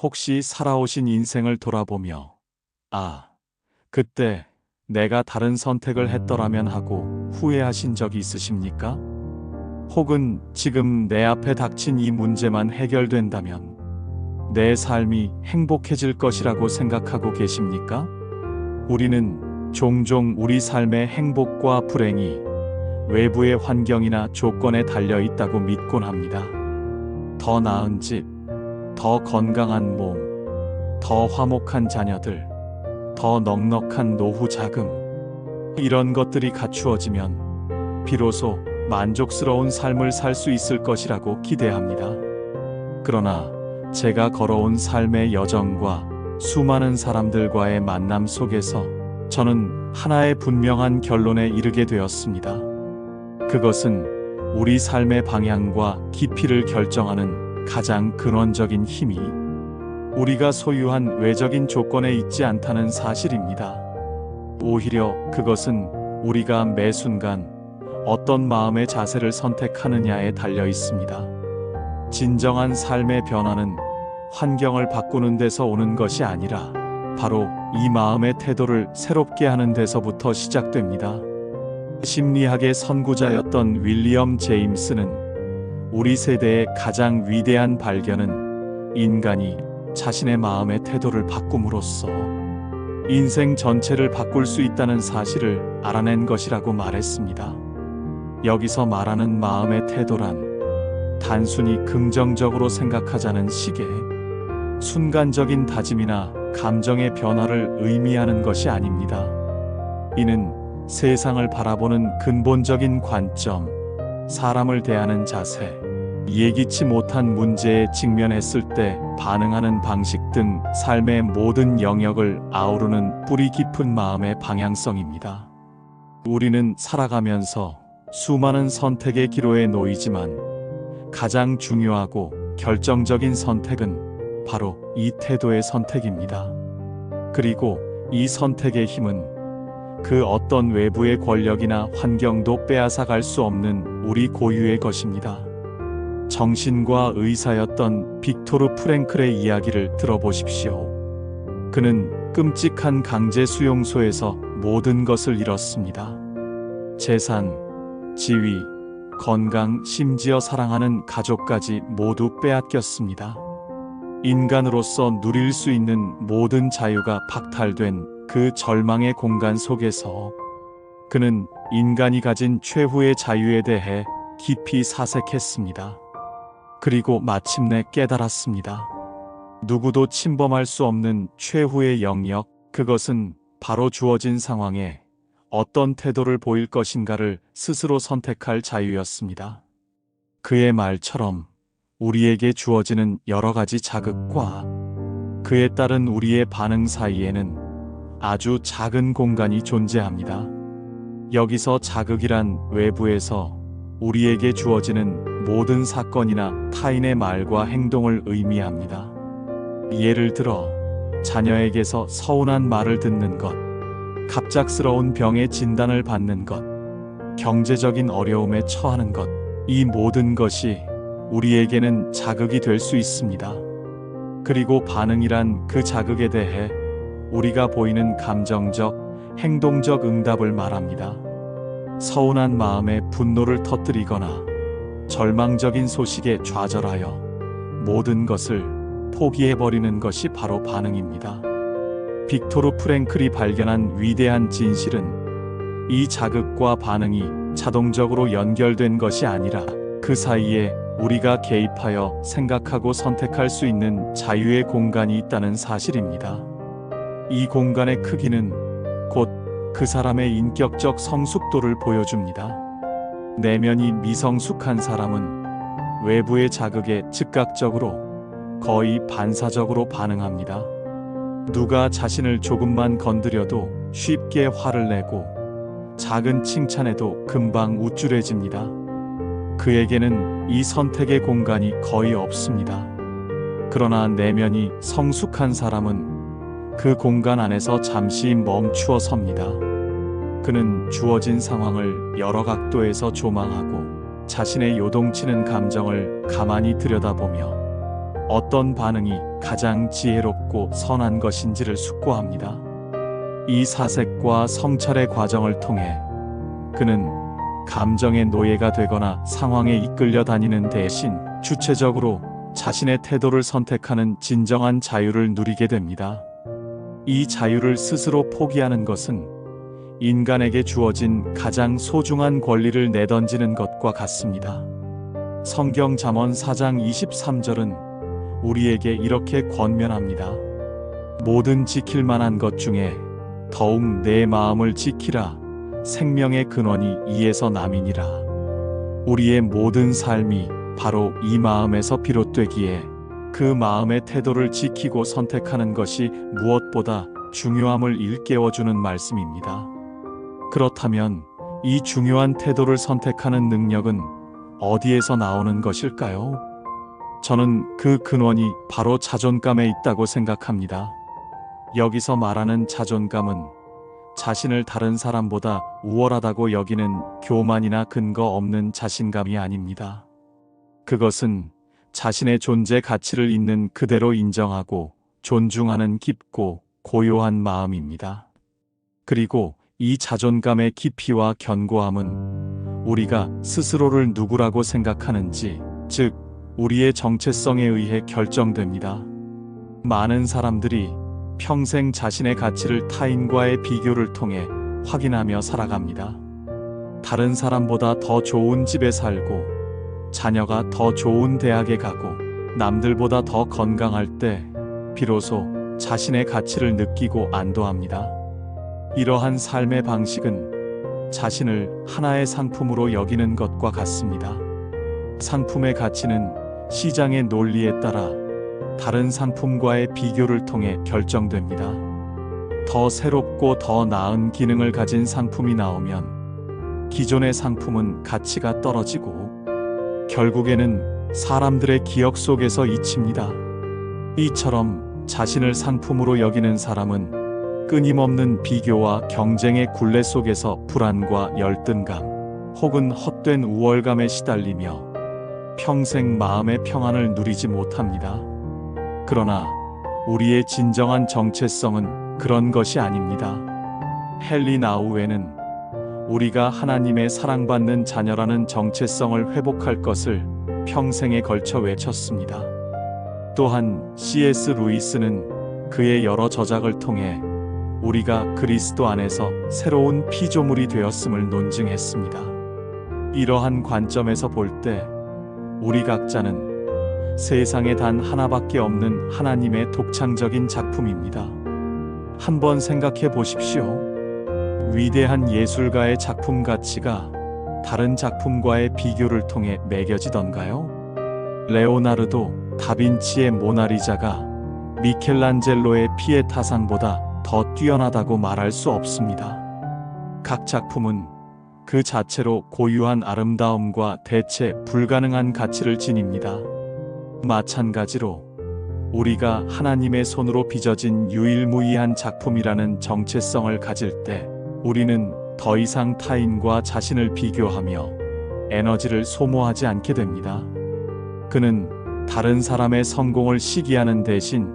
혹시 살아오신 인생을 돌아보며 그때 내가 다른 선택을 했더라면 하고 후회하신 적이 있으십니까? 혹은 지금 내 앞에 닥친 이 문제만 해결된다면 내 삶이 행복해질 것이라고 생각하고 계십니까? 우리는 종종 우리 삶의 행복과 불행이 외부의 환경이나 조건에 달려 있다고 믿곤 합니다. 더 나은 집, 더 건강한 몸, 더 화목한 자녀들, 더 넉넉한 노후 자금, 이런 것들이 갖추어지면 비로소 만족스러운 삶을 살 수 있을 것이라고 기대합니다. 그러나 제가 걸어온 삶의 여정과 수많은 사람들과의 만남 속에서 저는 하나의 분명한 결론에 이르게 되었습니다. 그것은 우리 삶의 방향과 깊이를 결정하는 가장 근원적인 힘이 우리가 소유한 외적인 조건에 있지 않다는 사실입니다. 오히려 그것은 우리가 매 순간 어떤 마음의 자세를 선택하느냐에 달려 있습니다. 진정한 삶의 변화는 환경을 바꾸는 데서 오는 것이 아니라 바로 이 마음의 태도를 새롭게 하는 데서부터 시작됩니다. 심리학의 선구자였던 윌리엄 제임스는 우리 세대의 가장 위대한 발견은 인간이 자신의 마음의 태도를 바꿈으로써 인생 전체를 바꿀 수 있다는 사실을 알아낸 것이라고 말했습니다. 여기서 말하는 마음의 태도란 단순히 긍정적으로 생각하자는 식의 순간적인 다짐이나 감정의 변화를 의미하는 것이 아닙니다. 이는 세상을 바라보는 근본적인 관점, 사람을 대하는 자세, 예기치 못한 문제에 직면했을 때 반응하는 방식 등 삶의 모든 영역을 아우르는 뿌리 깊은 마음의 방향성입니다. 우리는 살아가면서 수많은 선택의 기로에 놓이지만 가장 중요하고 결정적인 선택은 바로 이 태도의 선택입니다. 그리고 이 선택의 힘은 그 어떤 외부의 권력이나 환경도 빼앗아갈 수 없는 우리 고유의 것입니다. 정신과 의사였던 빅토르 프랭클의 이야기를 들어보십시오. 그는 끔찍한 강제 수용소에서 모든 것을 잃었습니다. 재산, 지위, 건강, 심지어 사랑하는 가족까지 모두 빼앗겼습니다. 인간으로서 누릴 수 있는 모든 자유가 박탈된 그 절망의 공간 속에서 그는 인간이 가진 최후의 자유에 대해 깊이 사색했습니다. 그리고 마침내 깨달았습니다. 누구도 침범할 수 없는 최후의 영역, 그것은 바로 주어진 상황에 어떤 태도를 보일 것인가를 스스로 선택할 자유였습니다. 그의 말처럼 우리에게 주어지는 여러 가지 자극과 그에 따른 우리의 반응 사이에는 아주 작은 공간이 존재합니다. 여기서 자극이란 외부에서 우리에게 주어지는 모든 사건이나 타인의 말과 행동을 의미합니다. 예를 들어 자녀에게서 서운한 말을 듣는 것, 갑작스러운 병의 진단을 받는 것, 경제적인 어려움에 처하는 것, 이 모든 것이 우리에게는 자극이 될 수 있습니다. 그리고 반응이란 그 자극에 대해 우리가 보이는 감정적, 행동적 응답을 말합니다. 서운한 마음에 분노를 터뜨리거나 절망적인 소식에 좌절하여 모든 것을 포기해버리는 것이 바로 반응입니다. 빅토르 프랭클이 발견한 위대한 진실은 이 자극과 반응이 자동적으로 연결된 것이 아니라 그 사이에 우리가 개입하여 생각하고 선택할 수 있는 자유의 공간이 있다는 사실입니다. 이 공간의 크기는 곧 그 사람의 인격적 성숙도를 보여줍니다. 내면이 미성숙한 사람은 외부의 자극에 즉각적으로 거의 반사적으로 반응합니다. 누가 자신을 조금만 건드려도 쉽게 화를 내고 작은 칭찬에도 금방 우쭐해집니다. 그에게는 이 선택의 공간이 거의 없습니다. 그러나 내면이 성숙한 사람은 그 공간 안에서 잠시 멈추어 섭니다. 그는 주어진 상황을 여러 각도에서 조망하고 자신의 요동치는 감정을 가만히 들여다보며 어떤 반응이 가장 지혜롭고 선한 것인지를 숙고합니다. 이 사색과 성찰의 과정을 통해 그는 감정의 노예가 되거나 상황에 이끌려 다니는 대신 주체적으로 자신의 태도를 선택하는 진정한 자유를 누리게 됩니다. 이 자유를 스스로 포기하는 것은 인간에게 주어진 가장 소중한 권리를 내던지는 것과 같습니다. 성경 잠언 4장 23절은 우리에게 이렇게 권면합니다. 모든 지킬 만한 것 중에 더욱 내 마음을 지키라. 생명의 근원이 이에서 남이니라. 우리의 모든 삶이 바로 이 마음에서 비롯되기에 그 마음의 태도를 지키고 선택하는 것이 무엇보다 중요함을 일깨워주는 말씀입니다. 그렇다면 이 중요한 태도를 선택하는 능력은 어디에서 나오는 것일까요? 저는 그 근원이 바로 자존감에 있다고 생각합니다. 여기서 말하는 자존감은 자신을 다른 사람보다 우월하다고 여기는 교만이나 근거 없는 자신감이 아닙니다. 그것은 자신의 존재 가치를 있는 그대로 인정하고 존중하는 깊고 고요한 마음입니다. 그리고 이 자존감의 깊이와 견고함은 우리가 스스로를 누구라고 생각하는지, 즉 우리의 정체성에 의해 결정됩니다. 많은 사람들이 평생 자신의 가치를 타인과의 비교를 통해 확인하며 살아갑니다. 다른 사람보다 더 좋은 집에 살고, 자녀가 더 좋은 대학에 가고, 남들보다 더 건강할 때 비로소 자신의 가치를 느끼고 안도합니다. 이러한 삶의 방식은 자신을 하나의 상품으로 여기는 것과 같습니다. 상품의 가치는 시장의 논리에 따라 다른 상품과의 비교를 통해 결정됩니다. 더 새롭고 더 나은 기능을 가진 상품이 나오면 기존의 상품은 가치가 떨어지고 결국에는 사람들의 기억 속에서 잊힙니다. 이처럼 자신을 상품으로 여기는 사람은 끊임없는 비교와 경쟁의 굴레 속에서 불안과 열등감 혹은 헛된 우월감에 시달리며 평생 마음의 평안을 누리지 못합니다. 그러나 우리의 진정한 정체성은 그런 것이 아닙니다. 헨리 나우에는 우리가 하나님의 사랑받는 자녀라는 정체성을 회복할 것을 평생에 걸쳐 외쳤습니다. 또한 C.S. 루이스는 그의 여러 저작을 통해 우리가 그리스도 안에서 새로운 피조물이 되었음을 논증했습니다. 이러한 관점에서 볼 때 우리 각자는 세상에 단 하나밖에 없는 하나님의 독창적인 작품입니다. 한번 생각해 보십시오. 위대한 예술가의 작품 가치가 다른 작품과의 비교를 통해 매겨지던가요? 레오나르도 다빈치의 모나리자가 미켈란젤로의 피에타상보다 더 뛰어나다고 말할 수 없습니다. 각 작품은 그 자체로 고유한 아름다움과 대체 불가능한 가치를 지닙니다. 마찬가지로 우리가 하나님의 손으로 빚어진 유일무이한 작품이라는 정체성을 가질 때 우리는 더 이상 타인과 자신을 비교하며 에너지를 소모하지 않게 됩니다. 그는 다른 사람의 성공을 시기하는 대신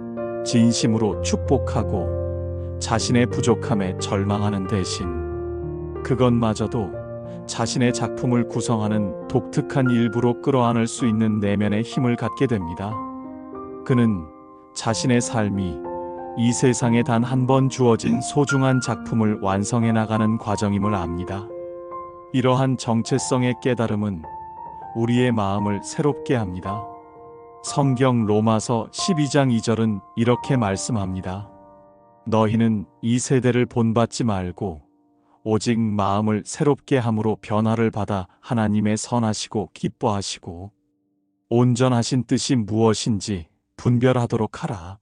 진심으로 축복하고 자신의 부족함에 절망하는 대신 그것마저도 자신의 작품을 구성하는 독특한 일부로 끌어안을 수 있는 내면의 힘을 갖게 됩니다. 그는 자신의 삶이 이 세상에 단 한 번 주어진 소중한 작품을 완성해 나가는 과정임을 압니다. 이러한 정체성의 깨달음은 우리의 마음을 새롭게 합니다. 성경 로마서 12장 2절은 이렇게 말씀합니다. 너희는 이 세대를 본받지 말고 오직 마음을 새롭게 함으로 변화를 받아 하나님의 선하시고 기뻐하시고 온전하신 뜻이 무엇인지 분별하도록 하라.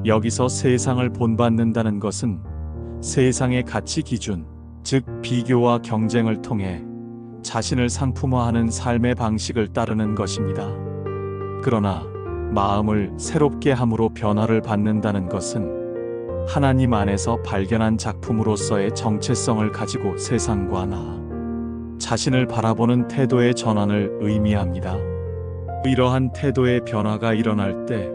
여기서 세상을 본받는다는 것은 세상의 가치 기준, 즉 비교와 경쟁을 통해 자신을 상품화하는 삶의 방식을 따르는 것입니다. 그러나 마음을 새롭게 함으로 변화를 받는다는 것은 하나님 안에서 발견한 작품으로서의 정체성을 가지고 세상과 나 자신을 바라보는 태도의 전환을 의미합니다. 이러한 태도의 변화가 일어날 때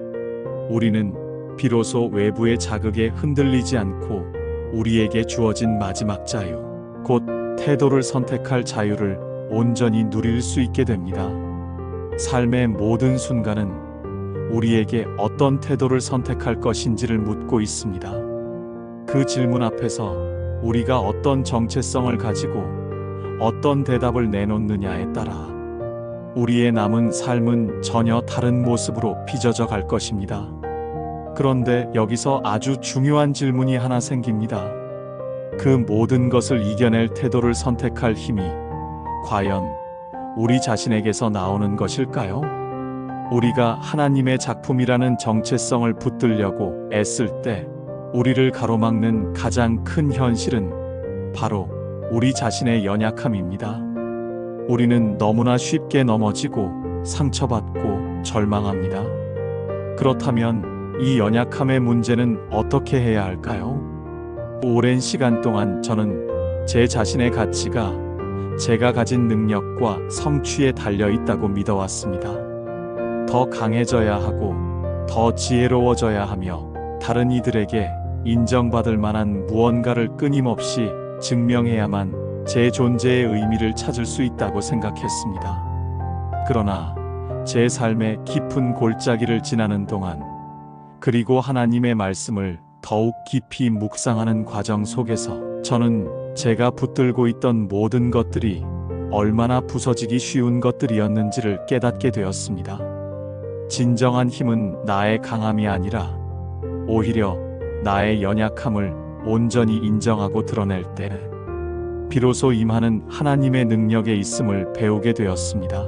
우리는 비로소 외부의 자극에 흔들리지 않고 우리에게 주어진 마지막 자유, 곧 태도를 선택할 자유를 온전히 누릴 수 있게 됩니다. 삶의 모든 순간은 우리에게 어떤 태도를 선택할 것인지를 묻고 있습니다. 그 질문 앞에서 우리가 어떤 정체성을 가지고 어떤 대답을 내놓느냐에 따라 우리의 남은 삶은 전혀 다른 모습으로 빚어져 갈 것입니다. 그런데 여기서 아주 중요한 질문이 하나 생깁니다. 그 모든 것을 이겨낼 태도를 선택할 힘이 과연 우리 자신에게서 나오는 것일까요? 우리가 하나님의 작품이라는 정체성을 붙들려고 애쓸 때 우리를 가로막는 가장 큰 현실은 바로 우리 자신의 연약함입니다. 우리는 너무나 쉽게 넘어지고 상처받고 절망합니다. 그렇다면 이 연약함의 문제는 어떻게 해야 할까요? 오랜 시간 동안 저는 제 자신의 가치가 제가 가진 능력과 성취에 달려 있다고 믿어왔습니다. 더 강해져야 하고 더 지혜로워져야 하며 다른 이들에게 인정받을 만한 무언가를 끊임없이 증명해야만 제 존재의 의미를 찾을 수 있다고 생각했습니다. 그러나 제 삶의 깊은 골짜기를 지나는 동안, 그리고 하나님의 말씀을 더욱 깊이 묵상하는 과정 속에서 저는 제가 붙들고 있던 모든 것들이 얼마나 부서지기 쉬운 것들이었는지를 깨닫게 되었습니다. 진정한 힘은 나의 강함이 아니라 오히려 나의 연약함을 온전히 인정하고 드러낼 때 비로소 임하는 하나님의 능력에 있음을 배우게 되었습니다.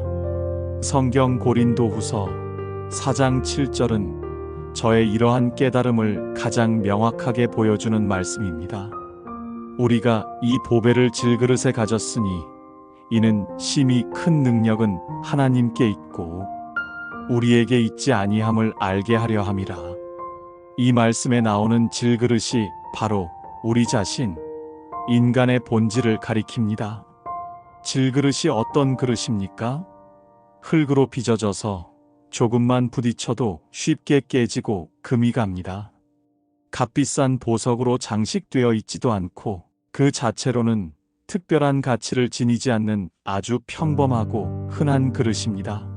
성경 고린도후서 4장 7절은 저의 이러한 깨달음을 가장 명확하게 보여주는 말씀입니다. 우리가 이 보배를 질그릇에 가졌으니 이는 심히 큰 능력은 하나님께 있고 우리에게 있지 아니함을 알게 하려 함이라. 이 말씀에 나오는 질그릇이 바로 우리 자신, 인간의 본질을 가리킵니다. 질그릇이 어떤 그릇입니까? 흙으로 빚어져서 조금만 부딪혀도 쉽게 깨지고 금이 갑니다. 값비싼 보석으로 장식되어 있지도 않고 그 자체로는 특별한 가치를 지니지 않는 아주 평범하고 흔한 그릇입니다.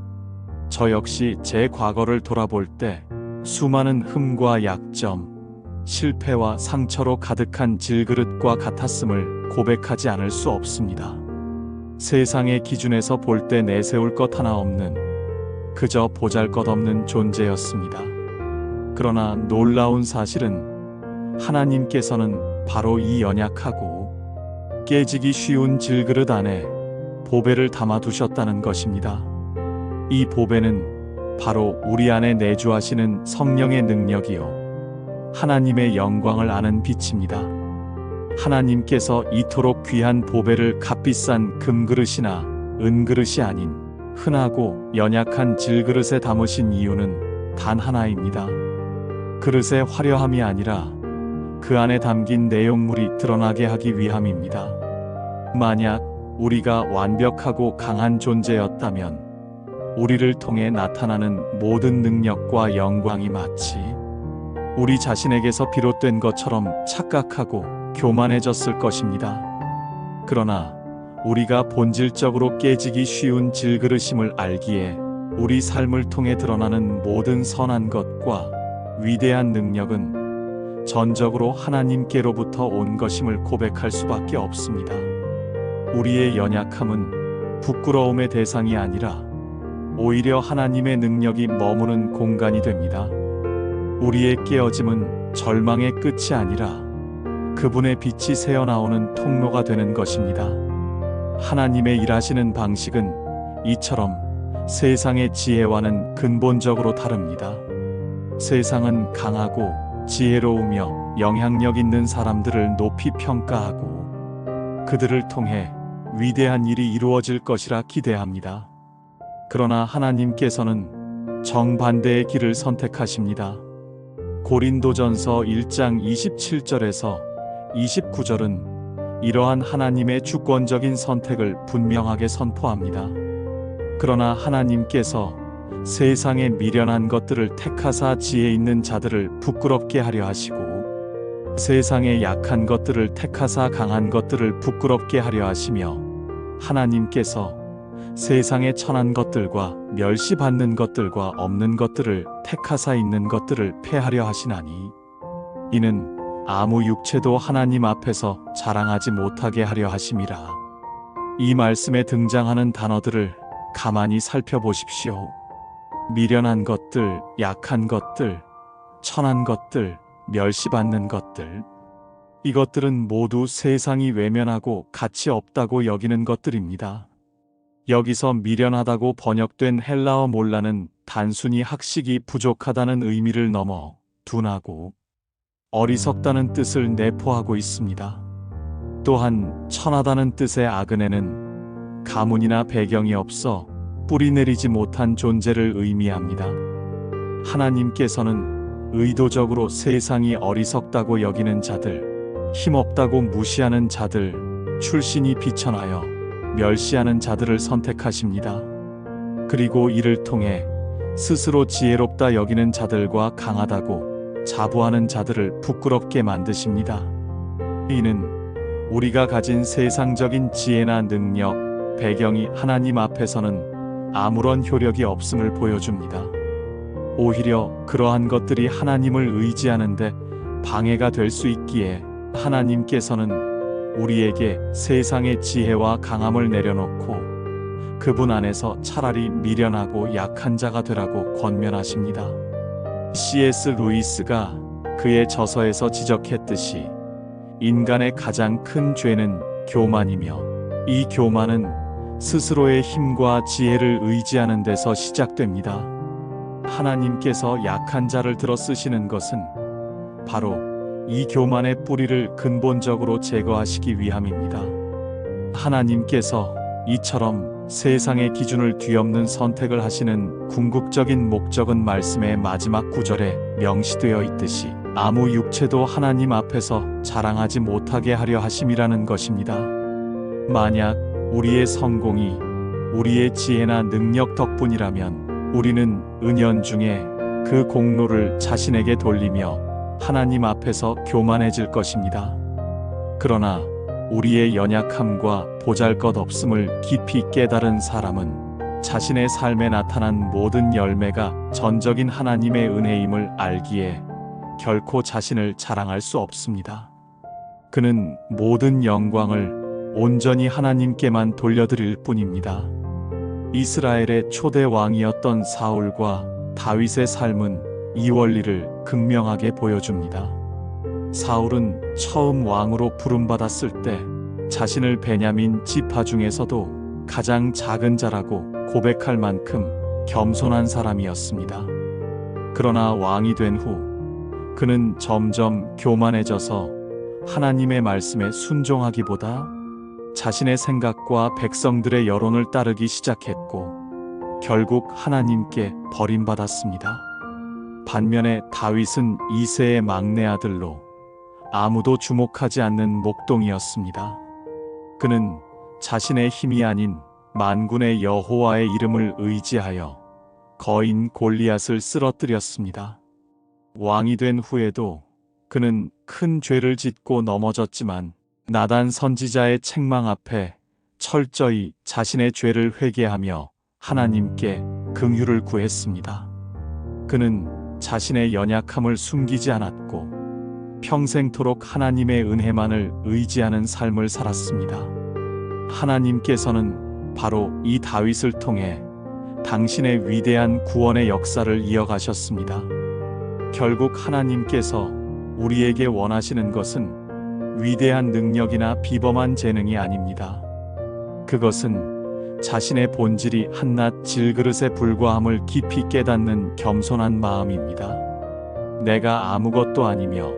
저 역시 제 과거를 돌아볼 때 수많은 흠과 약점, 실패와 상처로 가득한 질그릇과 같았음을 고백하지 않을 수 없습니다. 세상의 기준에서 볼 때 내세울 것 하나 없는 그저 보잘것없는 존재였습니다. 그러나 놀라운 사실은 하나님께서는 바로 이 연약하고 깨지기 쉬운 질그릇 안에 보배를 담아두셨다는 것입니다. 이 보배는 바로 우리 안에 내주하시는 성령의 능력이요 하나님의 영광을 아는 빛입니다. 하나님께서 이토록 귀한 보배를 값비싼 금그릇이나 은그릇이 아닌 흔하고 연약한 질그릇에 담으신 이유는 단 하나입니다. 그릇의 화려함이 아니라 그 안에 담긴 내용물이 드러나게 하기 위함입니다. 만약 우리가 완벽하고 강한 존재였다면 우리를 통해 나타나는 모든 능력과 영광이 마치 우리 자신에게서 비롯된 것처럼 착각하고 교만해졌을 것입니다. 그러나 우리가 본질적으로 깨지기 쉬운 질그릇임을 알기에 우리 삶을 통해 드러나는 모든 선한 것과 위대한 능력은 전적으로 하나님께로부터 온 것임을 고백할 수밖에 없습니다. 우리의 연약함은 부끄러움의 대상이 아니라 오히려 하나님의 능력이 머무는 공간이 됩니다. 우리의 깨어짐은 절망의 끝이 아니라 그분의 빛이 새어나오는 통로가 되는 것입니다. 하나님의 일하시는 방식은 이처럼 세상의 지혜와는 근본적으로 다릅니다. 세상은 강하고 지혜로우며 영향력 있는 사람들을 높이 평가하고 그들을 통해 위대한 일이 이루어질 것이라 기대합니다. 그러나 하나님께서는 정반대의 길을 선택하십니다. 고린도전서 1장 27절에서 29절은 이러한 하나님의 주권적인 선택을 분명하게 선포합니다. 그러나 하나님께서 세상의 미련한 것들을 택하사 지혜 있는 자들을 부끄럽게 하려 하시고 세상의 약한 것들을 택하사 강한 것들을 부끄럽게 하려 하시며 하나님께서 세상의 천한 것들과 멸시받는 것들과 없는 것들을 택하사 있는 것들을 패하려 하시나니 이는 아무 육체도 하나님 앞에서 자랑하지 못하게 하려 하심이라. 이 말씀에 등장하는 단어들을 가만히 살펴보십시오. 미련한 것들, 약한 것들, 천한 것들, 멸시받는 것들. 이것들은 모두 세상이 외면하고 가치 없다고 여기는 것들입니다. 여기서 미련하다고 번역된 헬라어 몰라는 단순히 학식이 부족하다는 의미를 넘어 둔하고 어리석다는 뜻을 내포하고 있습니다. 또한 천하다는 뜻의 아그네는 가문이나 배경이 없어 뿌리 내리지 못한 존재를 의미합니다. 하나님께서는 의도적으로 세상이 어리석다고 여기는 자들, 힘없다고 무시하는 자들, 출신이 비천하여 멸시하는 자들을 선택하십니다. 그리고 이를 통해 스스로 지혜롭다 여기는 자들과 강하다고 자부하는 자들을 부끄럽게 만드십니다. 이는 우리가 가진 세상적인 지혜나 능력, 배경이 하나님 앞에서는 아무런 효력이 없음을 보여줍니다. 오히려 그러한 것들이 하나님을 의지하는데 방해가 될 수 있기에 하나님께서는 우리에게 세상의 지혜와 강함을 내려놓고 그분 안에서 차라리 미련하고 약한 자가 되라고 권면하십니다. C.S. 루이스가 그의 저서에서 지적했듯이 인간의 가장 큰 죄는 교만이며 이 교만은 스스로의 힘과 지혜를 의지하는 데서 시작됩니다. 하나님께서 약한 자를 들어 쓰시는 것은 바로 이 교만의 뿌리를 근본적으로 제거하시기 위함입니다. 하나님께서 이처럼 세상의 기준을 뒤엎는 선택을 하시는 궁극적인 목적은 말씀의 마지막 구절에 명시되어 있듯이 아무 육체도 하나님 앞에서 자랑하지 못하게 하려 하심이라는 것입니다. 만약 우리의 성공이 우리의 지혜나 능력 덕분이라면 우리는 은연중에 그 공로를 자신에게 돌리며 하나님 앞에서 교만해질 것입니다. 그러나 우리의 연약함과 보잘것없음을 깊이 깨달은 사람은 자신의 삶에 나타난 모든 열매가 전적인 하나님의 은혜임을 알기에 결코 자신을 자랑할 수 없습니다. 그는 모든 영광을 온전히 하나님께만 돌려드릴 뿐입니다. 이스라엘의 초대 왕이었던 사울과 다윗의 삶은 이 원리를 극명하게 보여줍니다. 사울은 처음 왕으로 부름받았을 때 자신을 베냐민 지파 중에서도 가장 작은 자라고 고백할 만큼 겸손한 사람이었습니다. 그러나 왕이 된 후 그는 점점 교만해져서 하나님의 말씀에 순종하기보다 자신의 생각과 백성들의 여론을 따르기 시작했고 결국 하나님께 버림받았습니다. 반면에 다윗은 이새의 막내 아들로 아무도 주목하지 않는 목동이었습니다. 그는 자신의 힘이 아닌 만군의 여호와의 이름을 의지하여 거인 골리앗을 쓰러뜨렸습니다. 왕이 된 후에도 그는 큰 죄를 짓고 넘어졌지만 나단 선지자의 책망 앞에 철저히 자신의 죄를 회개하며 하나님께 긍휼을 구했습니다. 그는 자신의 연약함을 숨기지 않았고 평생토록 하나님의 은혜만을 의지하는 삶을 살았습니다. 하나님께서는 바로 이 다윗을 통해 당신의 위대한 구원의 역사를 이어가셨습니다. 결국 하나님께서 우리에게 원하시는 것은 위대한 능력이나 비범한 재능이 아닙니다. 그것은 자신의 본질이 한낱 질그릇에 불과함을 깊이 깨닫는 겸손한 마음입니다. 내가 아무것도 아니며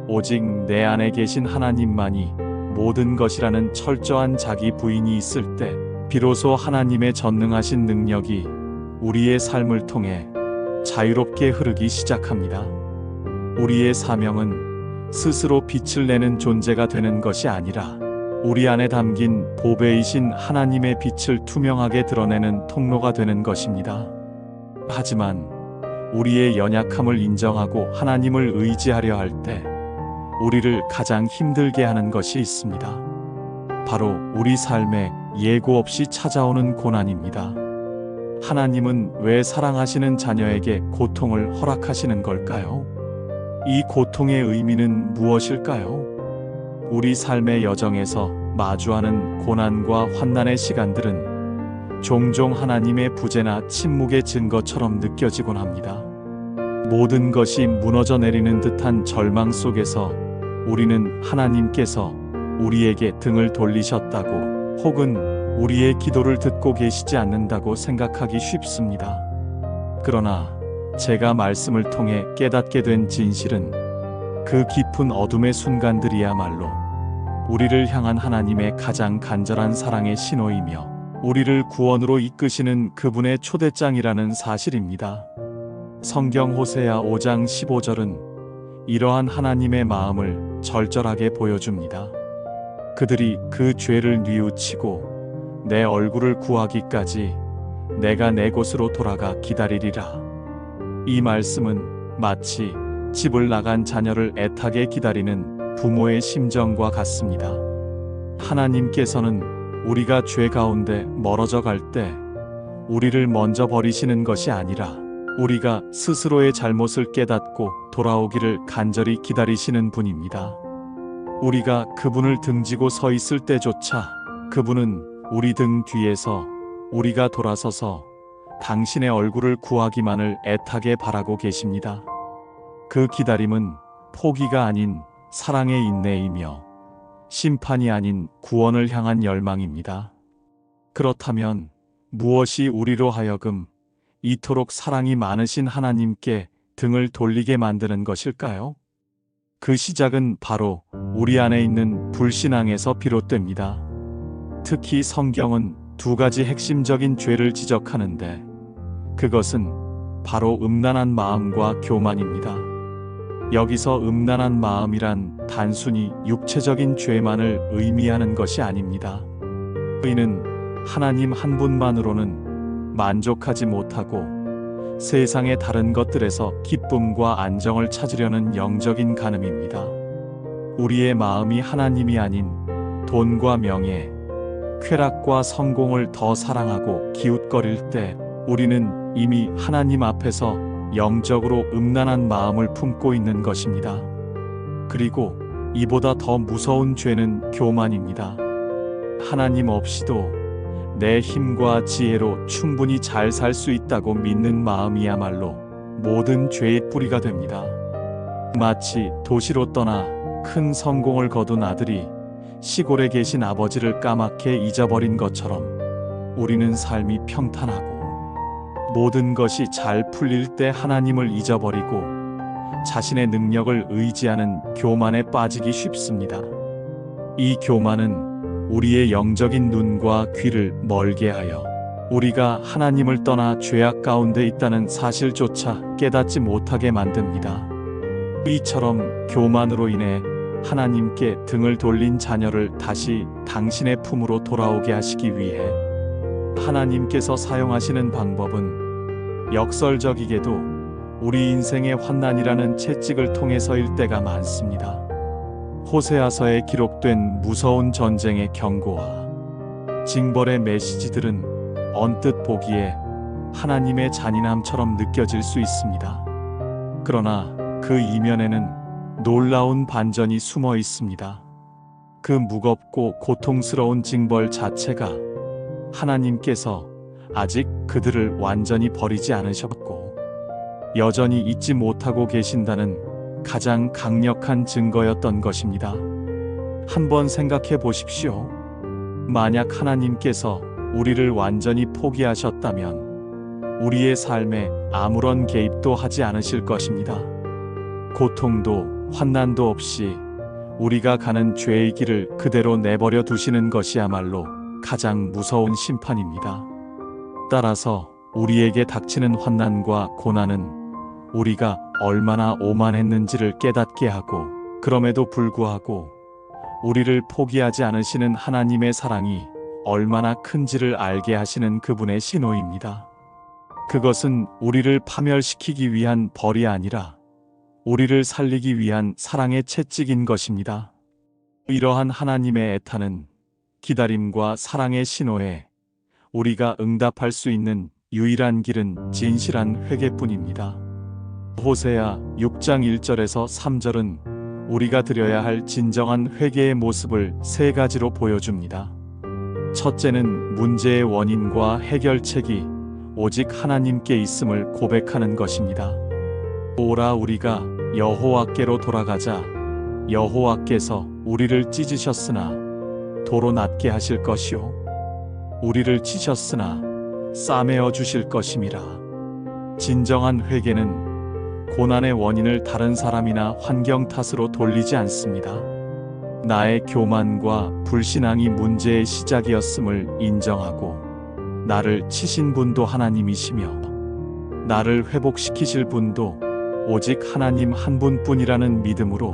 오직 내 안에 계신 하나님만이 모든 것이라는 철저한 자기 부인이 있을 때 비로소 하나님의 전능하신 능력이 우리의 삶을 통해 자유롭게 흐르기 시작합니다. 우리의 사명은 스스로 빛을 내는 존재가 되는 것이 아니라 우리 안에 담긴 보배이신 하나님의 빛을 투명하게 드러내는 통로가 되는 것입니다. 하지만 우리의 연약함을 인정하고 하나님을 의지하려 할 때 우리를 가장 힘들게 하는 것이 있습니다. 바로 우리 삶에 예고 없이 찾아오는 고난입니다. 하나님은 왜 사랑하시는 자녀에게 고통을 허락하시는 걸까요? 이 고통의 의미는 무엇일까요? 우리 삶의 여정에서 마주하는 고난과 환난의 시간들은 종종 하나님의 부재나 침묵의 증거처럼 느껴지곤 합니다. 모든 것이 무너져 내리는 듯한 절망 속에서 우리는 하나님께서 우리에게 등을 돌리셨다고 혹은 우리의 기도를 듣고 계시지 않는다고 생각하기 쉽습니다. 그러나 제가 말씀을 통해 깨닫게 된 진실은 그 깊은 어둠의 순간들이야말로 우리를 향한 하나님의 가장 간절한 사랑의 신호이며 우리를 구원으로 이끄시는 그분의 초대장이라는 사실입니다. 성경 호세아 5장 15절은 이러한 하나님의 마음을 절절하게 보여줍니다. 그들이 그 죄를 뉘우치고 내 얼굴을 구하기까지 내가 내 곳으로 돌아가 기다리리라. 이 말씀은 마치 집을 나간 자녀를 애타게 기다리는 부모의 심정과 같습니다. 하나님께서는 우리가 죄 가운데 멀어져 갈 때 우리를 먼저 버리시는 것이 아니라 우리가 스스로의 잘못을 깨닫고 돌아오기를 간절히 기다리시는 분입니다. 우리가 그분을 등지고 서 있을 때조차 그분은 우리 등 뒤에서 우리가 돌아서서 당신의 얼굴을 구하기만을 애타게 바라고 계십니다. 그 기다림은 포기가 아닌 사랑의 인내이며 심판이 아닌 구원을 향한 열망입니다. 그렇다면 무엇이 우리로 하여금 이토록 사랑이 많으신 하나님께 등을 돌리게 만드는 것일까요? 그 시작은 바로 우리 안에 있는 불신앙에서 비롯됩니다. 특히 성경은 두 가지 핵심적인 죄를 지적하는데 그것은 바로 음란한 마음과 교만입니다. 여기서 음란한 마음이란 단순히 육체적인 죄만을 의미하는 것이 아닙니다. 의인은 하나님 한 분만으로는 만족하지 못하고 세상의 다른 것들에서 기쁨과 안정을 찾으려는 영적인 간음입니다. 우리의 마음이 하나님이 아닌 돈과 명예, 쾌락과 성공을 더 사랑하고 기웃거릴 때 우리는 이미 하나님 앞에서 영적으로 음란한 마음을 품고 있는 것입니다. 그리고 이보다 더 무서운 죄는 교만입니다. 하나님 없이도 내 힘과 지혜로 충분히 잘 살 수 있다고 믿는 마음이야말로 모든 죄의 뿌리가 됩니다. 마치 도시로 떠나 큰 성공을 거둔 아들이 시골에 계신 아버지를 까맣게 잊어버린 것처럼 우리는 삶이 평탄하고 모든 것이 잘 풀릴 때 하나님을 잊어버리고 자신의 능력을 의지하는 교만에 빠지기 쉽습니다. 이 교만은 우리의 영적인 눈과 귀를 멀게 하여 우리가 하나님을 떠나 죄악 가운데 있다는 사실조차 깨닫지 못하게 만듭니다. 이처럼 교만으로 인해 하나님께 등을 돌린 자녀를 다시 당신의 품으로 돌아오게 하시기 위해 하나님께서 사용하시는 방법은 역설적이게도 우리 인생의 환난이라는 채찍을 통해서일 때가 많습니다. 호세아서에 기록된 무서운 전쟁의 경고와 징벌의 메시지들은 언뜻 보기에 하나님의 잔인함처럼 느껴질 수 있습니다. 그러나 그 이면에는 놀라운 반전이 숨어 있습니다. 그 무겁고 고통스러운 징벌 자체가 하나님께서 아직 그들을 완전히 버리지 않으셨고 여전히 잊지 못하고 계신다는 가장 강력한 증거였던 것입니다. 한번 생각해 보십시오. 만약 하나님께서 우리를 완전히 포기하셨다면 우리의 삶에 아무런 개입도 하지 않으실 것입니다. 고통도 환난도 없이 우리가 가는 죄의 길을 그대로 내버려 두시는 것이야말로 가장 무서운 심판입니다. 따라서 우리에게 닥치는 환난과 고난은 우리가 얼마나 오만했는지를 깨닫게 하고 그럼에도 불구하고 우리를 포기하지 않으시는 하나님의 사랑이 얼마나 큰지를 알게 하시는 그분의 신호입니다. 그것은 우리를 파멸시키기 위한 벌이 아니라 우리를 살리기 위한 사랑의 채찍인 것입니다. 이러한 하나님의 애타는 기다림과 사랑의 신호에 우리가 응답할 수 있는 유일한 길은 진실한 회개뿐입니다. 호세아 6장 1절에서 3절은 우리가 드려야 할 진정한 회개의 모습을 세 가지로 보여줍니다. 첫째는 문제의 원인과 해결책이 오직 하나님께 있음을 고백하는 것입니다. 오라 우리가 여호와께로 돌아가자. 여호와께서 우리를 찢으셨으나 도로 낫게 하실 것이요 우리를 치셨으나 싸매어 주실 것임이라. 진정한 회개는 고난의 원인을 다른 사람이나 환경 탓으로 돌리지 않습니다. 나의 교만과 불신앙이 문제의 시작이었음을 인정하고 나를 치신 분도 하나님이시며 나를 회복시키실 분도 오직 하나님 한 분뿐이라는 믿음으로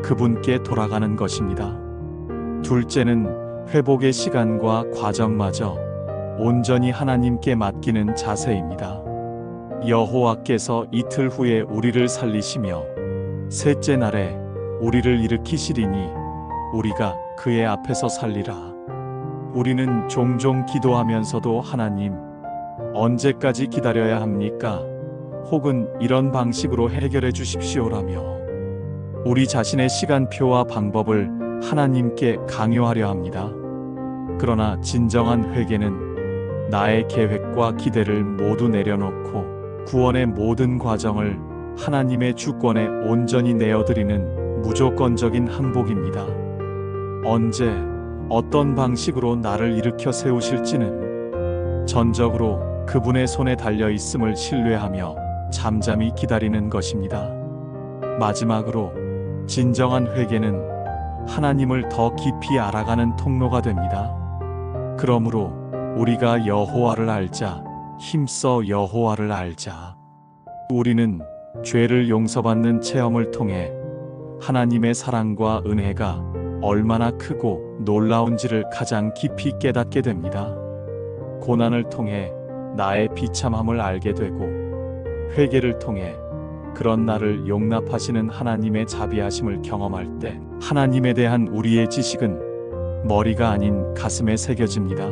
그분께 돌아가는 것입니다. 둘째는 회복의 시간과 과정마저 온전히 하나님께 맡기는 자세입니다. 여호와께서 이틀 후에 우리를 살리시며 셋째 날에 우리를 일으키시리니 우리가 그의 앞에서 살리라. 우리는 종종 기도하면서도 하나님, 언제까지 기다려야 합니까? 혹은 이런 방식으로 해결해 주십시오라며 우리 자신의 시간표와 방법을 하나님께 강요하려 합니다. 그러나 진정한 회개는 나의 계획과 기대를 모두 내려놓고 구원의 모든 과정을 하나님의 주권에 온전히 내어드리는 무조건적인 항복입니다. 언제, 어떤 방식으로 나를 일으켜 세우실지는 전적으로 그분의 손에 달려 있음을 신뢰하며 잠잠히 기다리는 것입니다. 마지막으로 진정한 회개는 하나님을 더 깊이 알아가는 통로가 됩니다. 그러므로 우리가 여호와를 알자, 힘써 여호와를 알자. 우리는 죄를 용서받는 체험을 통해 하나님의 사랑과 은혜가 얼마나 크고 놀라운지를 가장 깊이 깨닫게 됩니다. 고난을 통해 나의 비참함을 알게 되고 회개를 통해 그런 나를 용납하시는 하나님의 자비하심을 경험할 때 하나님에 대한 우리의 지식은 머리가 아닌 가슴에 새겨집니다.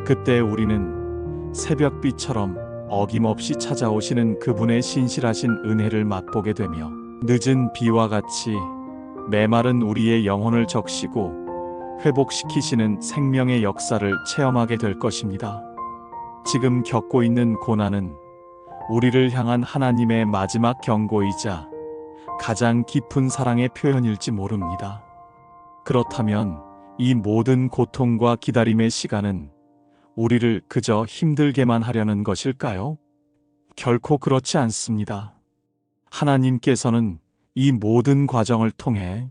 그때 우리는 새벽비처럼 어김없이 찾아오시는 그분의 신실하신 은혜를 맛보게 되며 늦은 비와 같이 메마른 우리의 영혼을 적시고 회복시키시는 생명의 역사를 체험하게 될 것입니다. 지금 겪고 있는 고난은 우리를 향한 하나님의 마지막 경고이자 가장 깊은 사랑의 표현일지 모릅니다. 그렇다면 이 모든 고통과 기다림의 시간은 우리를 그저 힘들게만 하려는 것일까요? 결코 그렇지 않습니다. 하나님께서는 이 모든 과정을 통해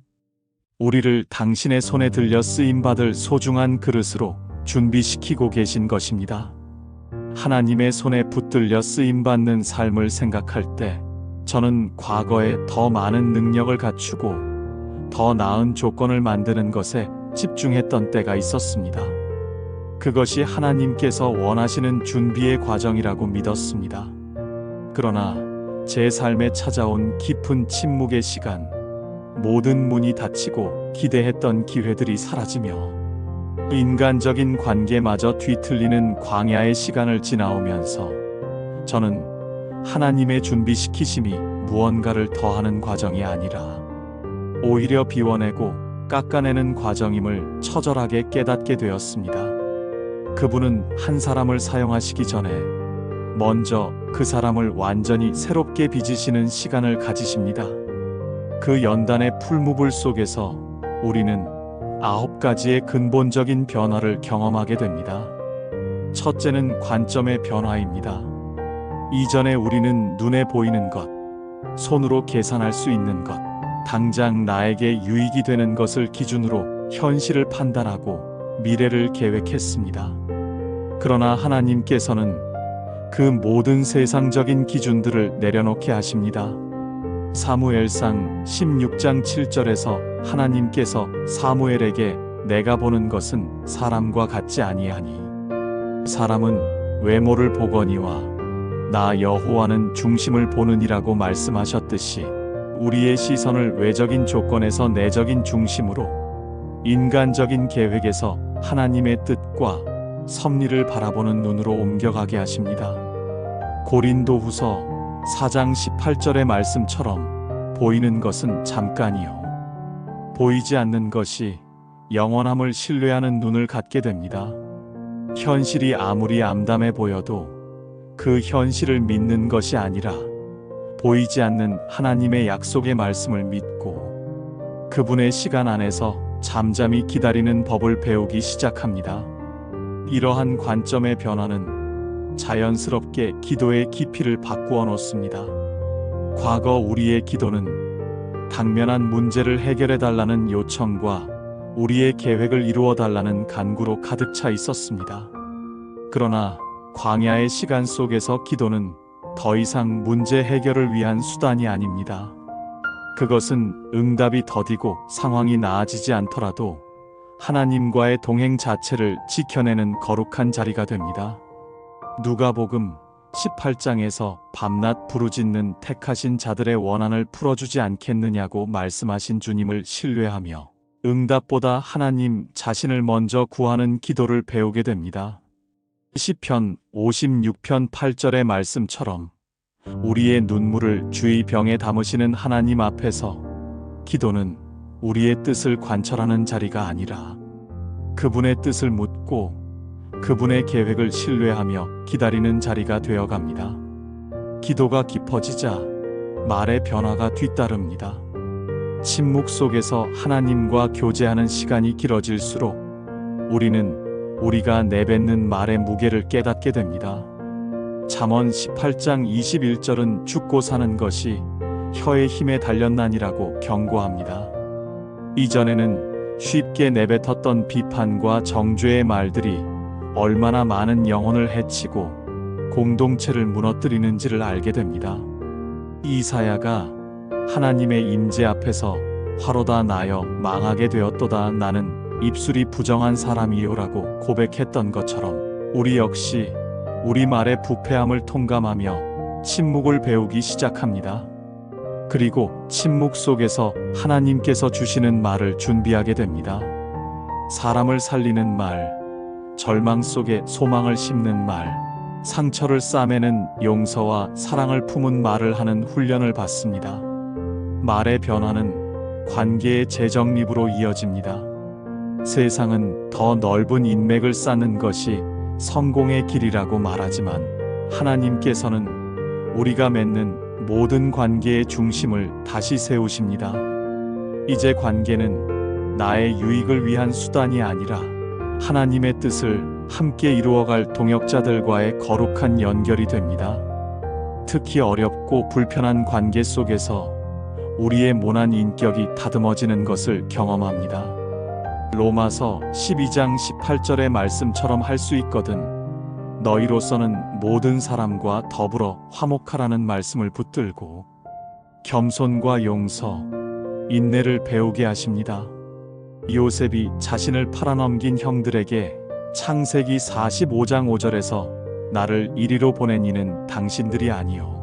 우리를 당신의 손에 들려 쓰임받을 소중한 그릇으로 준비시키고 계신 것입니다. 하나님의 손에 붙들려 쓰임받는 삶을 생각할 때 저는 과거에 더 많은 능력을 갖추고 더 나은 조건을 만드는 것에 집중했던 때가 있었습니다. 그것이 하나님께서 원하시는 준비의 과정이라고 믿었습니다. 그러나 제 삶에 찾아온 깊은 침묵의 시간, 모든 문이 닫히고 기대했던 기회들이 사라지며 인간적인 관계마저 뒤틀리는 광야의 시간을 지나오면서 저는 하나님의 준비시키심이 무언가를 더하는 과정이 아니라 오히려 비워내고 깎아내는 과정임을 처절하게 깨닫게 되었습니다. 그분은 한 사람을 사용하시기 전에 먼저 그 사람을 완전히 새롭게 빚으시는 시간을 가지십니다. 그 연단의 풀무불 속에서 우리는 9가지의 근본적인 변화를 경험하게 됩니다. 첫째는 관점의 변화입니다. 이전에 우리는 눈에 보이는 것, 손으로 계산할 수 있는 것, 당장 나에게 유익이 되는 것을 기준으로 현실을 판단하고 미래를 계획했습니다. 그러나 하나님께서는 그 모든 세상적인 기준들을 내려놓게 하십니다. 사무엘상 16장 7절에서 하나님께서 사무엘에게 내가 보는 것은 사람과 같지 아니하니 사람은 외모를 보거니와 나 여호와는 중심을 보느니라고 말씀하셨듯이 우리의 시선을 외적인 조건에서 내적인 중심으로, 인간적인 계획에서 하나님의 뜻과 섭리를 바라보는 눈으로 옮겨가게 하십니다. 고린도후서 4장 18절의 말씀처럼 보이는 것은 잠깐이요 보이지 않는 것이 영원함을 신뢰하는 눈을 갖게 됩니다. 현실이 아무리 암담해 보여도 그 현실을 믿는 것이 아니라 보이지 않는 하나님의 약속의 말씀을 믿고 그분의 시간 안에서 잠잠히 기다리는 법을 배우기 시작합니다. 이러한 관점의 변화는 자연스럽게 기도의 깊이를 바꾸어 놓습니다. 과거 우리의 기도는 당면한 문제를 해결해 달라는 요청과 우리의 계획을 이루어 달라는 간구로 가득 차 있었습니다. 그러나 광야의 시간 속에서 기도는 더 이상 문제 해결을 위한 수단이 아닙니다. 그것은 응답이 더디고 상황이 나아지지 않더라도 하나님과의 동행 자체를 지켜내는 거룩한 자리가 됩니다. 누가복음 18장에서 밤낮 부르짖는 택하신 자들의 원한을 풀어주지 않겠느냐고 말씀하신 주님을 신뢰하며 응답보다 하나님 자신을 먼저 구하는 기도를 배우게 됩니다. 시편 56편 8절의 말씀처럼 우리의 눈물을 주의 병에 담으시는 하나님 앞에서 기도는 우리의 뜻을 관철하는 자리가 아니라 그분의 뜻을 묻고 그분의 계획을 신뢰하며 기다리는 자리가 되어갑니다. 기도가 깊어지자 말의 변화가 뒤따릅니다. 침묵 속에서 하나님과 교제하는 시간이 길어질수록 우리는 우리가 내뱉는 말의 무게를 깨닫게 됩니다. 잠언 18장 21절은 죽고 사는 것이 혀의 힘에 달렸나니라고 경고합니다. 이전에는 쉽게 내뱉었던 비판과 정죄의 말들이 얼마나 많은 영혼을 해치고 공동체를 무너뜨리는지를 알게 됩니다. 이사야가 하나님의 임재 앞에서 화로다 나여 망하게 되었도다 나는 입술이 부정한 사람이요라고 고백했던 것처럼 우리 역시 우리 말의 부패함을 통감하며 침묵을 배우기 시작합니다. 그리고 침묵 속에서 하나님께서 주시는 말을 준비하게 됩니다. 사람을 살리는 말, 절망 속에 소망을 심는 말, 상처를 싸매는 용서와 사랑을 품은 말을 하는 훈련을 받습니다. 말의 변화는 관계의 재정립으로 이어집니다. 세상은 더 넓은 인맥을 쌓는 것이 성공의 길이라고 말하지만 하나님께서는 우리가 맺는 모든 관계의 중심을 다시 세우십니다. 이제 관계는 나의 유익을 위한 수단이 아니라 하나님의 뜻을 함께 이루어갈 동역자들과의 거룩한 연결이 됩니다. 특히 어렵고 불편한 관계 속에서 우리의 모난 인격이 다듬어지는 것을 경험합니다. 로마서 12장 18절의 말씀처럼 할 수 있거든 너희로서는 모든 사람과 더불어 화목하라는 말씀을 붙들고 겸손과 용서, 인내를 배우게 하십니다. 요셉이 자신을 팔아넘긴 형들에게 창세기 45장 5절에서 나를 이리로 보낸 이는 당신들이 아니요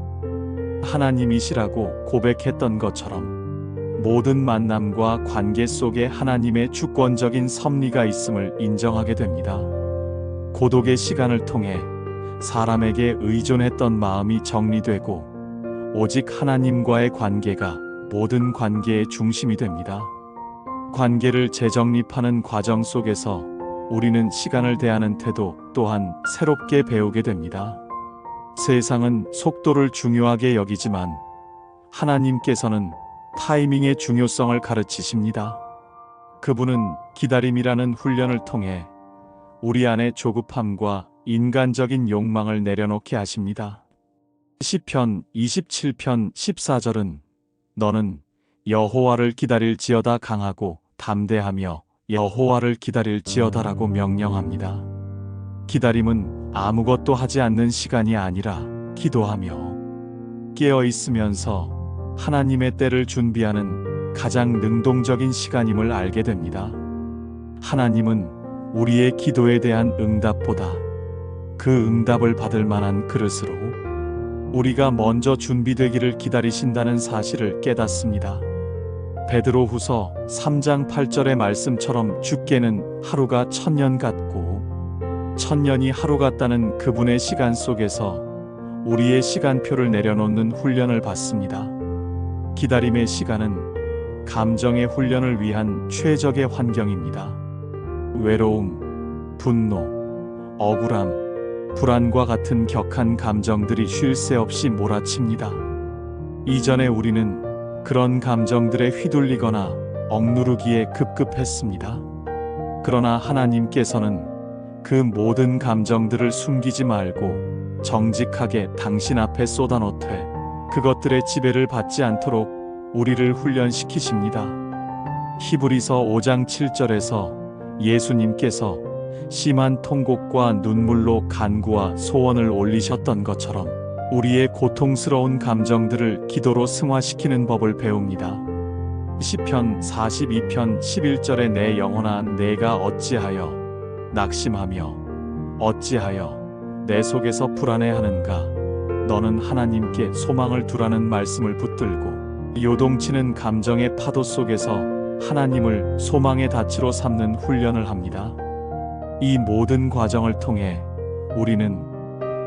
하나님이시라고 고백했던 것처럼 모든 만남과 관계 속에 하나님의 주권적인 섭리가 있음을 인정하게 됩니다. 고독의 시간을 통해 사람에게 의존했던 마음이 정리되고 오직 하나님과의 관계가 모든 관계의 중심이 됩니다. 관계를 재정립하는 과정 속에서 우리는 시간을 대하는 태도 또한 새롭게 배우게 됩니다. 세상은 속도를 중요하게 여기지만 하나님께서는 타이밍의 중요성을 가르치십니다. 그분은 기다림이라는 훈련을 통해 우리 안의 조급함과 인간적인 욕망을 내려놓게 하십니다. 시편 27편 14절은 너는 여호와를 기다릴지어다 강하고 담대하며 여호와를 기다릴지어다라고 명령합니다. 기다림은 아무것도 하지 않는 시간이 아니라 기도하며 깨어 있으면서 하나님의 때를 준비하는 가장 능동적인 시간임을 알게 됩니다. 하나님은 우리의 기도에 대한 응답보다 그 응답을 받을 만한 그릇으로 우리가 먼저 준비되기를 기다리신다는 사실을 깨닫습니다. 베드로후서 3장 8절의 말씀처럼 주께는 하루가 1000년 같고 1000년이 하루 같다는 그분의 시간 속에서 우리의 시간표를 내려놓는 훈련을 받습니다. 기다림의 시간은 감정의 훈련을 위한 최적의 환경입니다. 외로움, 분노, 억울함, 불안과 같은 격한 감정들이 쉴 새 없이 몰아칩니다. 이전에 우리는 그런 감정들에 휘둘리거나 억누르기에 급급했습니다. 그러나 하나님께서는 그 모든 감정들을 숨기지 말고 정직하게 당신 앞에 쏟아놓되 그것들의 지배를 받지 않도록 우리를 훈련시키십니다. 히브리서 5장 7절에서 예수님께서 심한 통곡과 눈물로 간구와 소원을 올리셨던 것처럼 우리의 고통스러운 감정들을 기도로 승화시키는 법을 배웁니다. 시편 42편 11절에 내 영혼아 내가 어찌하여 낙심하며 어찌하여 내 속에서 불안해하는가. 너는 하나님께 소망을 두라는 말씀을 붙들고 요동치는 감정의 파도 속에서 하나님을 소망의 닻으로 삼는 훈련을 합니다. 이 모든 과정을 통해 우리는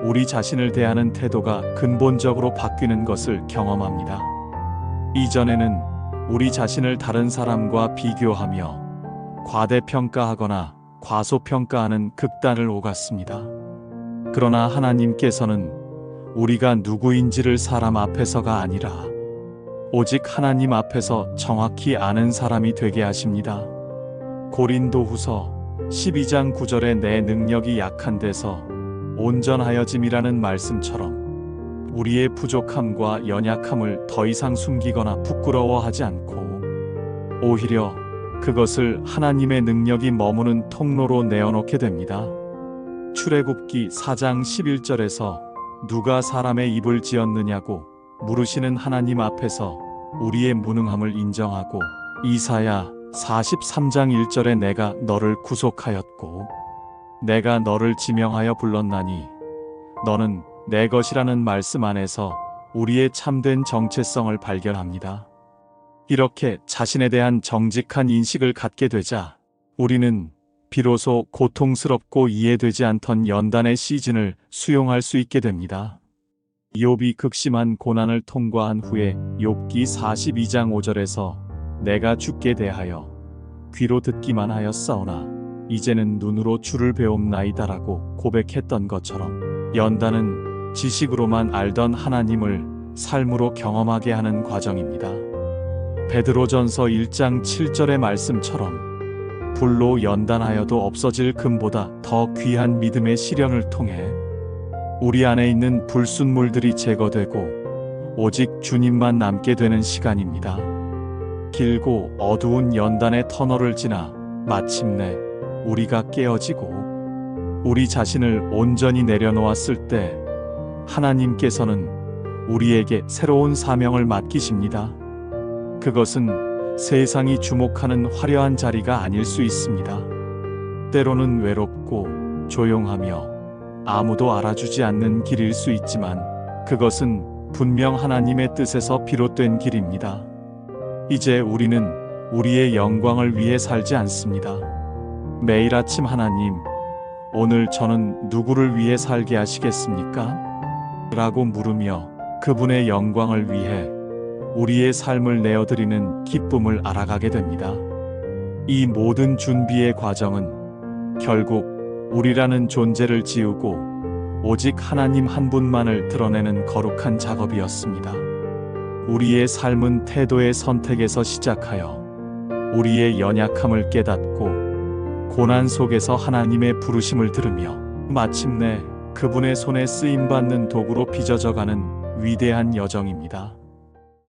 우리 자신을 대하는 태도가 근본적으로 바뀌는 것을 경험합니다. 이전에는 우리 자신을 다른 사람과 비교하며 과대평가하거나 과소평가하는 극단을 오갔습니다. 그러나 하나님께서는 우리가 누구인지를 사람 앞에서가 아니라 오직 하나님 앞에서 정확히 아는 사람이 되게 하십니다. 고린도후서 12장 9절에 내 능력이 약한 데서 온전하여짐이라는 말씀처럼 우리의 부족함과 연약함을 더 이상 숨기거나 부끄러워하지 않고 오히려 그것을 하나님의 능력이 머무는 통로로 내어놓게 됩니다. 출애굽기 4장 11절에서 누가 사람의 입을 지었느냐고 물으시는 하나님 앞에서 우리의 무능함을 인정하고 이사야 43장 1절에 내가 너를 구속하였고 내가 너를 지명하여 불렀나니 너는 내 것이라는 말씀 안에서 우리의 참된 정체성을 발견합니다. 이렇게 자신에 대한 정직한 인식을 갖게 되자 우리는 비로소 고통스럽고 이해되지 않던 연단의 시즌을 수용할 수 있게 됩니다. 욥이 극심한 고난을 통과한 후에 욥기 42장 5절에서 내가 주께 대하여 귀로 듣기만 하였사오나 이제는 눈으로 주를 배움나이다라고 고백했던 것처럼 연단은 지식으로만 알던 하나님을 삶으로 경험하게 하는 과정입니다. 베드로전서 1장 7절의 말씀처럼 불로 연단하여도 없어질 금보다 더 귀한 믿음의 시련을 통해 우리 안에 있는 불순물들이 제거되고 오직 주님만 남게 되는 시간입니다. 길고 어두운 연단의 터널을 지나 마침내 우리가 깨어지고 우리 자신을 온전히 내려놓았을 때 하나님께서는 우리에게 새로운 사명을 맡기십니다. 그것은 세상이 주목하는 화려한 자리가 아닐 수 있습니다. 때로는 외롭고 조용하며 아무도 알아주지 않는 길일 수 있지만 그것은 분명 하나님의 뜻에서 비롯된 길입니다. 이제 우리는 우리의 영광을 위해 살지 않습니다. 매일 아침 하나님, 오늘 저는 누구를 위해 살게 하시겠습니까? 라고 물으며 그분의 영광을 위해 우리의 삶을 내어드리는 기쁨을 알아가게 됩니다. 이 모든 준비의 과정은 결국 우리라는 존재를 지우고 오직 하나님 한 분만을 드러내는 거룩한 작업이었습니다. 우리의 삶은 태도의 선택에서 시작하여 우리의 연약함을 깨닫고 고난 속에서 하나님의 부르심을 들으며 마침내 그분의 손에 쓰임받는 도구로 빚어져가는 위대한 여정입니다.